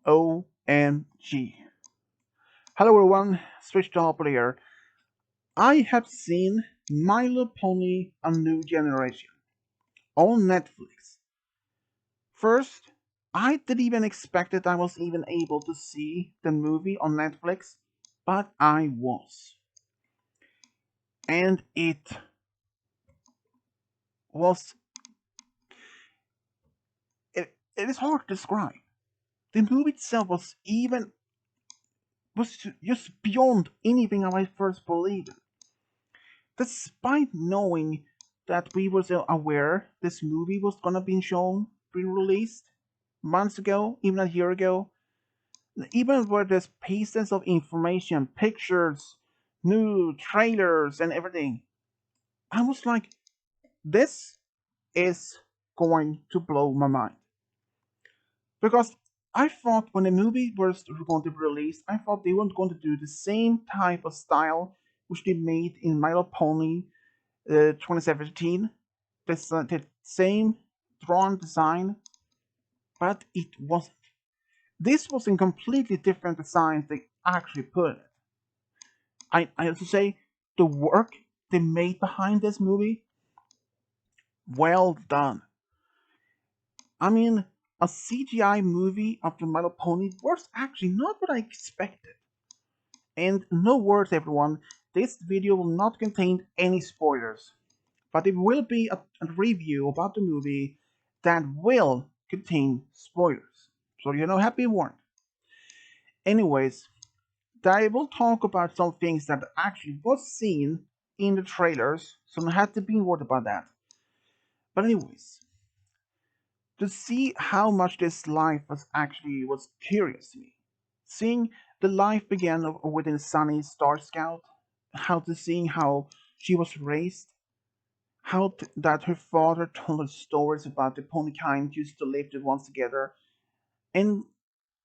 OMG. Hello everyone, Switch to player. I have seen Milo Pony A New Generation on Netflix. First, I didn't even expect that I was even able to see the movie on Netflix, but I was. And it was it is hard to describe. The movie itself was just beyond anything I first believed. Despite knowing that we were so aware this movie was gonna be shown, be released months ago, even a year ago, even where there's pieces of information, pictures, new trailers, and everything, I was like, this is going to blow my mind. Because I thought when the movie was going to be released, I thought they weren't going to do the same type of style which they made in My Little Pony 2017. The same drawn design, but it wasn't. This was a completely different design they actually put it. I have to say, the work they made behind this movie, well done. I mean, a CGI movie of the My Little Pony was actually not what I expected. And no worries, everyone, this video will not contain any spoilers, but it will be a review about the movie that will contain spoilers. So you know, happy warned. Anyways, I will talk about some things that actually was seen in the trailers, so I had to be worried about that. But anyways, to see how much this life was curious to me. Seeing the life began within Sunny's Star Scout, how to seeing how she was raised, that her father told her stories about the pony kind used to live once together, and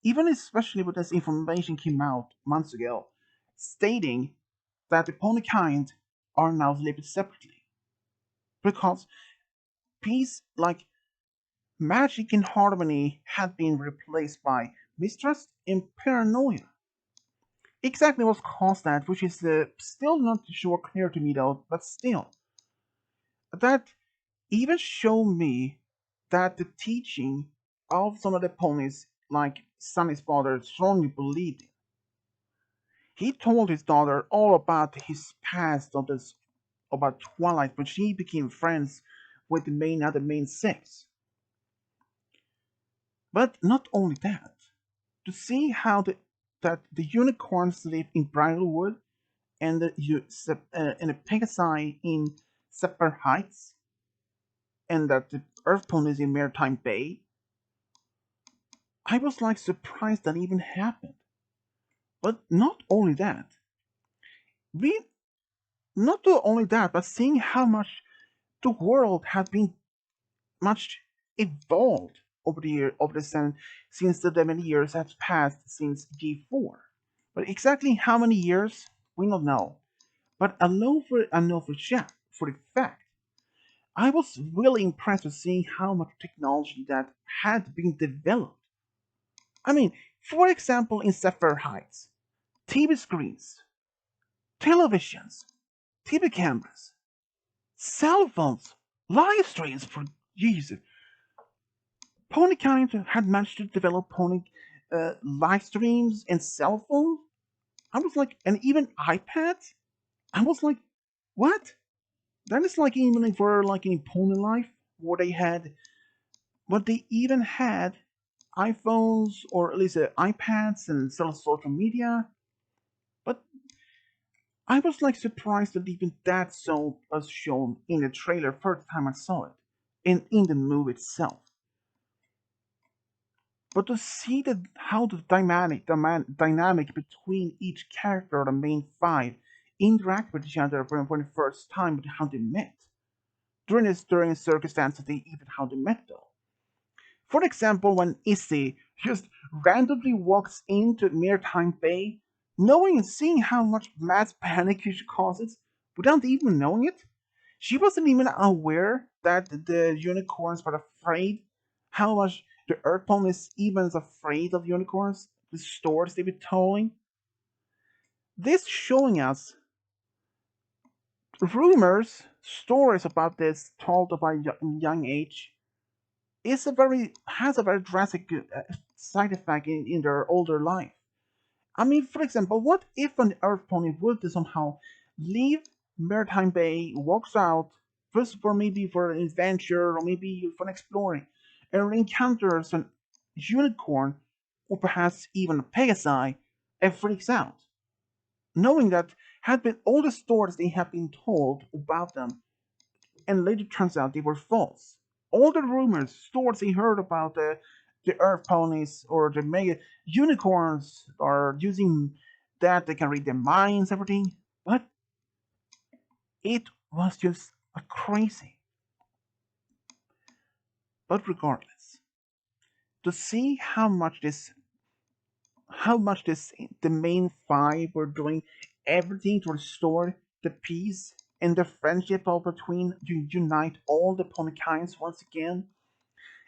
even especially when this information came out months ago, stating that the pony kind are now living separately because peace, like magic and harmony, had been replaced by mistrust and paranoia. Exactly what caused that, which is still not sure clear to me though, but still, that even show me that the teaching of some of the ponies, like Sunny's father, strongly believed in. He told his daughter all about his past about Twilight when she became friends with the main six. But not only that, to see how that the unicorns live in Bridalwood and and the Pegasi in Sapphire Heights, and that the Earth ponies in Maritime Bay, I was like surprised that even happened. But not only that, we not only that, but seeing how much the world has been much evolved over the year over the since the many years have passed since G4. But exactly how many years we don't know. But I know for the fact I was really impressed with seeing how much technology that had been developed. I mean, for example, in Sapphire Heights, TV screens, televisions, TV cameras, cell phones, live streams for Jesus. Pony County had managed to develop Pony live streams and cell phones. I was like, and even iPads. I was like, what? That is like even for like in Pony Life, where they had, but they even had iPhones or at least iPads and social media. But I was like surprised that even that so was shown in the trailer first time I saw it, and in the movie itself. But to see how the dynamic between each character, the main five, interact with each other when the first time, how they met during circumstances, they even how they met though. For example, when Issy just randomly walks into Maritime Bay, knowing and seeing how much mass panic she causes without even knowing it, she wasn't even aware that the unicorns were afraid how much The Earth is even afraid of unicorns, the stories they be telling. This showing us rumors, stories about this told by young age is a very has a very drastic side effect in their older life. I mean, for example, what if an Earth pony would somehow leave Maritime Bay, walks out, first for maybe for an adventure or maybe for an exploring, and encounters an unicorn or perhaps even a Pegasi and freaks out, knowing that had been all the stories they have been told about them, and later turns out they were false. All the rumors, stories they heard about the Earth ponies or the mega unicorns are using that they can read their minds, everything. But it was just a crazy. But regardless, to see how much this the main five were doing everything to restore the peace and the friendship of between unite all the pony kinds once again,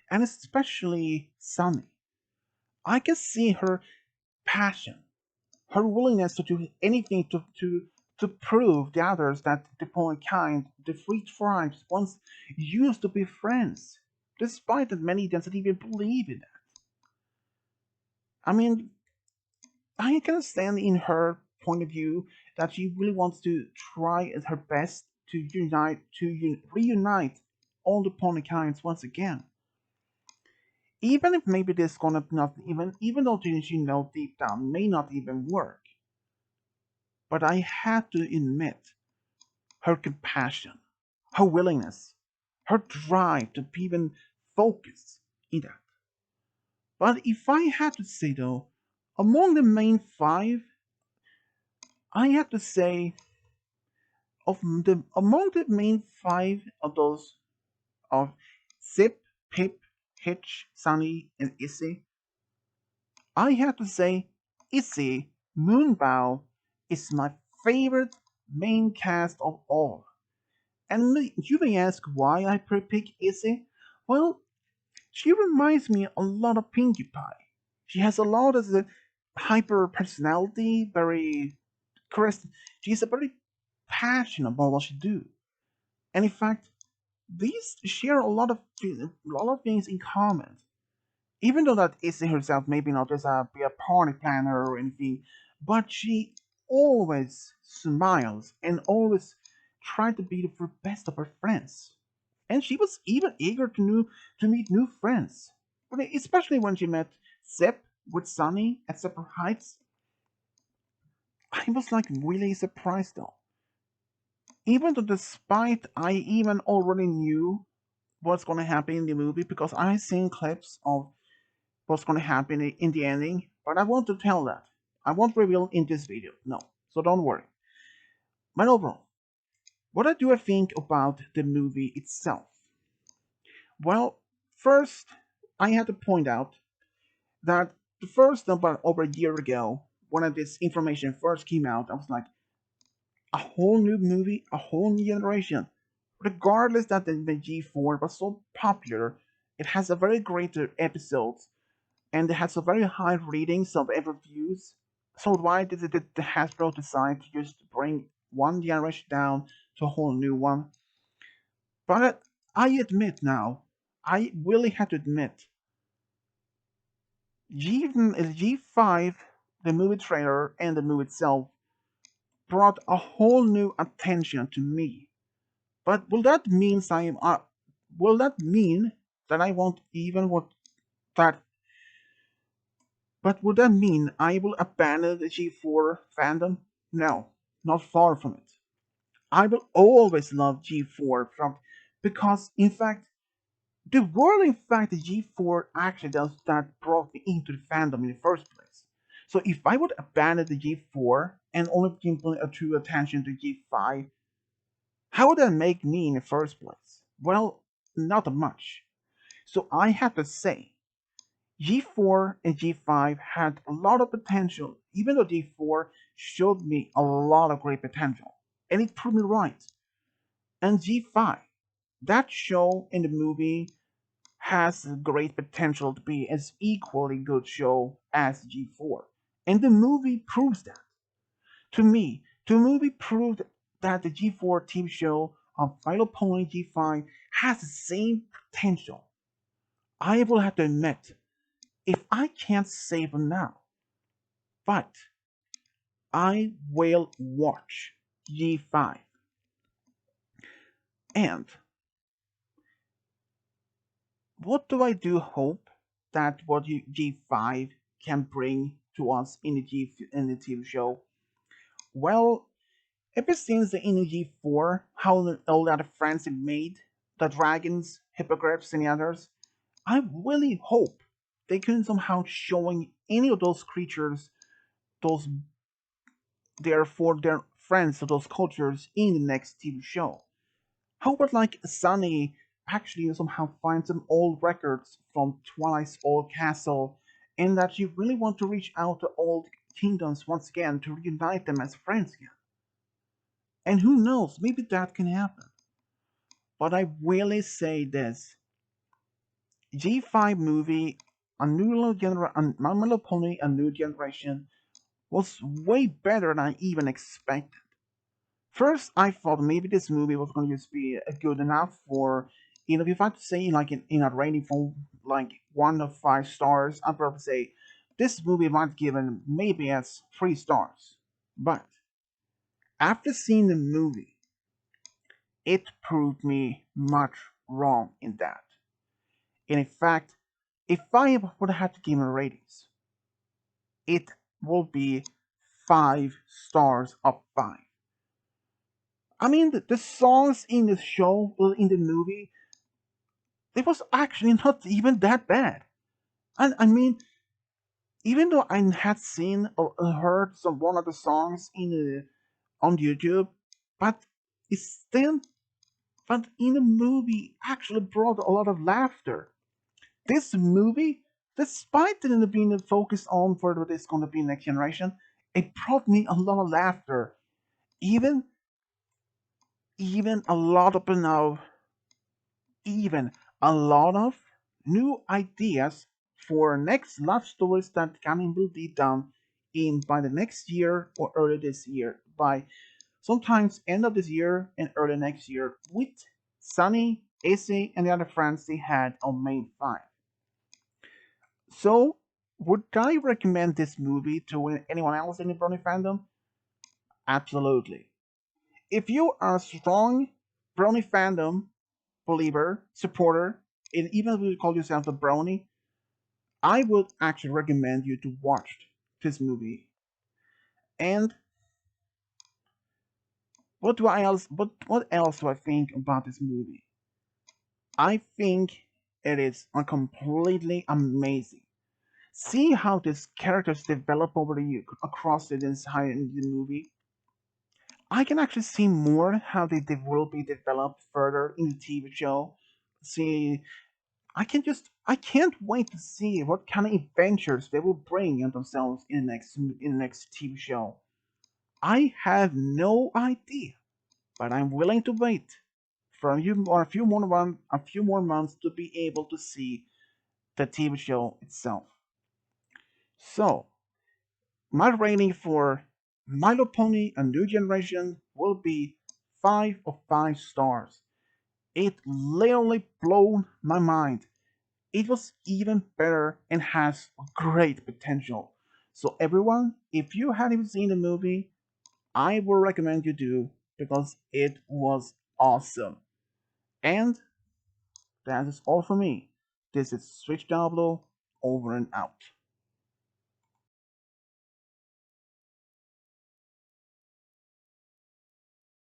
and especially Sunny. I can see her passion, her willingness to do anything to prove the others that the pony kind, the three tribes, once used to be friends, despite that many didn't even believe in that. I mean, I can stand in her point of view that she really wants to try her best to reunite all the pony kinds once again. Even if maybe this gonna not even though she know deep down may not even work. But I had to admit her compassion, her willingness, her drive to even focus in that. But if I had to say though, among the main five, I have to say among the main five of those of Zip, Pip, Hitch, Sunny, and Issy, I have to say Issy Moonbow is my favorite main cast of all. And you may ask why I pick Izzy. Well, she reminds me a lot of Pinkie Pie. She has a lot of the hyper personality, very charismatic. She's a very passionate about what she do. And in fact, these share a lot of things in common. Even though that Izzy herself maybe not just be a party planner or anything, but she always smiles and always try to be the best of her friends. And she was even eager to meet new friends. But especially when she met Zep with Sunny at Separate Heights. I was like really surprised though. Even though despite I even already knew what's gonna happen in the movie because I seen clips of what's gonna happen in the ending, but I want to tell that. I won't reveal in this video, no. So don't worry. But overall, what do I think about the movie itself? Well, first, I had to point out that the first about over a year ago, when this information first came out, I was like, a whole new movie, a whole new generation. Regardless that the G4 was so popular, it has a very great episodes and it has a very high ratings of every views. So why did the Hasbro decide to just bring one generation down to a whole new one? But I admit now, I really have to admit G5, the movie trailer and the movie itself brought a whole new attention to me. But will that mean will that mean that I won't even want that? But would that mean I will abandon the G4 fandom? No, not far from it. I will always love G4 because in fact the world, in fact, the G4 actually does that brought me into the fandom in the first place. So if I would abandon the G4 and only give my true attention to G5, how would that make me in the first place? Well, not much. So I have to say, G4 and G5 had a lot of potential, even though G4 showed me a lot of great potential. And it proved me right. And G5, that show in the movie has great potential to be as equally good show as G4. And the movie proves that. To me, the movie proved that the G4 TV show of Final Point G5 has the same potential. I will have to admit, if I can't save them now, but I will watch G5. And what do I do hope that what G5 can bring to us in the TV show? Well, ever since the in G4, how all the other friends it made, the dragons, hippogriffs, and the others, I really hope they can somehow showing any of those creatures, those therefore their friends of those cultures in the next TV show. How about like Sunny actually somehow find some old records from Twilight's old castle, and that you really want to reach out to old kingdoms once again to reunite them as friends again? And who knows, maybe that can happen. But I really say this: G5 movie, My Little Pony, A New Generation was way better than I even expected. First, I thought maybe this movie was going to just be good enough for, if I had to say like in a rating from like 1 to 5 stars, I'd probably say this movie might given maybe as 3 stars. But after seeing the movie, it proved me much wrong in that. And in fact, if I would have had to give it ratings, it will be 5 stars of 5. I mean, the songs in the show, or in the movie, it was actually not even that bad. And I mean, even though I had seen or heard some one of the songs on YouTube, but it's still, but in the movie actually brought a lot of laughter. This movie, despite it being focused on for what is going to be next generation, it brought me a lot of laughter. Even even a lot of now even a lot of new ideas for next love stories that can will be done in by the next year or early this year, by sometimes end of this year and early next year, with Sunny, Izzy, and the other friends they had on Main 5. So, would I recommend this movie to anyone else in the Brony fandom? Absolutely. If you are a strong Brony fandom believer, supporter, and even if you call yourself a brony, I would actually recommend you to watch this movie. And what else do I think about this movie? I think it is a completely amazing. See how these characters develop over the year across the entire movie. I can actually see more how they will be developed further in the TV show. See, I can't wait to see what kind of adventures they will bring on themselves in the next TV show. I have no idea, but I'm willing to wait for a few more months to be able to see the TV show itself. So, my rating for My Little Pony: A New Generation will be 5 of 5 stars. It literally blew my mind. It was even better and has great potential. So everyone, if you haven't seen the movie, I will recommend you do, because it was awesome. And that is all for me. This is Switch Diablo, over and out.